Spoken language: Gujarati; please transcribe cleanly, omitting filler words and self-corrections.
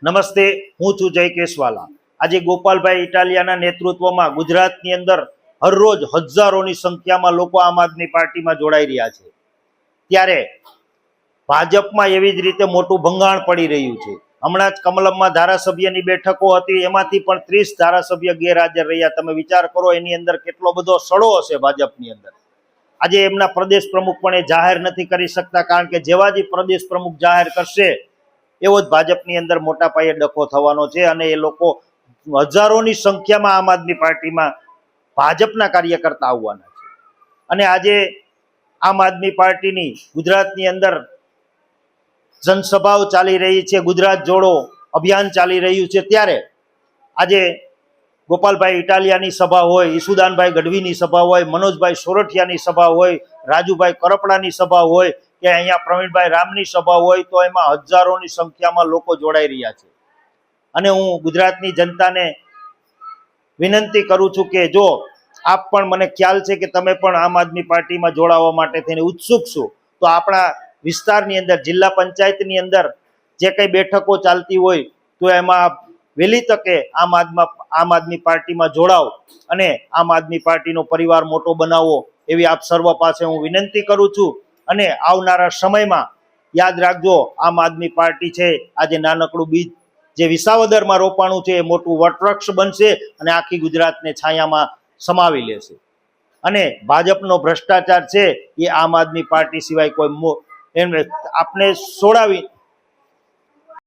નમસ્તે, હું છું જય કેશવાલા। આજે ગોપાલભાઈ ઇટાલિયાના નેતૃત્વમાં ગુજરાતની અંદર હરરોજ હજારોની સંખ્યામાં લોકો આમ આદમી પાર્ટીમાં જોડાઈ રહ્યા છે, ત્યારે ભાજપમાં એવી જ રીતે મોટું ભંગાણ પડી રહ્યું છે। હમણાં જ કમલમમાં ધારાસભ્યની બેઠકો હતી, એમાંથી પણ 30 ધારાસભ્ય ગેરહાજર રહ્યા। તમે વિચાર કરો, એની અંદર કેટલો બધો સડો હશે ભાજપની અંદર। આજે એમના પ્રદેશ પ્રમુખ પણ એ જાહેર નથી કરી શકતા, કારણ કે જેવા જ પ્રદેશ પ્રમુખ જાહેર કરશે એવો જ ભાજપની અંદર મોટા પાયે ડખો થવાનો છે, અને એ લોકો હજારોની સંખ્યામાં આમ આદમી પાર્ટીમાં ભાજપના કાર્યકર્તા આવવાના છે। અને આજે આમ આદમી પાર્ટીની ગુજરાતની અંદર જનસભાઓ ચાલી રહી છે, ગુજરાત જોડો અભિયાન ચાલી રહ્યું છે, ત્યારે આજે ગોપાલભાઈ ઇટાલિયાની સભા હોય, ઈસુદાનભાઈ ગઢવીની સભા હોય, મનોજભાઈ સોરઠિયાની સભા હોય, રાજુભાઈ કરપડાની સભા હોય કે અહીંયા પ્રવીણભાઈ રામની સભા હોય, તો એમાં હજારોની સંખ્યામાં લોકો જોડાઈ રહ્યા છે। અને હું ગુજરાતની જનતાને વિનંતી કરું છું કે જો આપ પણ, મને ખ્યાલ છે કે તમે પણ આમ આદમી પાર્ટીમાં જોડાવા માટે થઈને ઉત્સુક છો, તો આપણા વિસ્તારની અંદર જિલ્લા પંચાયતની અંદર જે કંઈ બેઠકો ચાલતી હોય તો એમાં વહેલી તકે આમ આદમી પાર્ટીમાં જોડાઓ અને આમ આદમી પાર્ટીનો પરિવાર મોટો બનાવો, એવી આપ સર્વ પાસે હું વિનંતી કરું છું। અને આવનારા સમયમાં યાદ રાખજો, આમ આદમી પાર્ટી છે આજે નાનકડું બીજ જે વિસાવદરમાં રોપાણું છે એ મોટું વટવૃક્ષ બનશે અને આખી ગુજરાતને છાયામાં સમાવી લેશે। અને ભાજપનો ભ્રષ્ટાચાર છે એ આમ આદમી પાર્ટી સિવાય કોઈ આપણે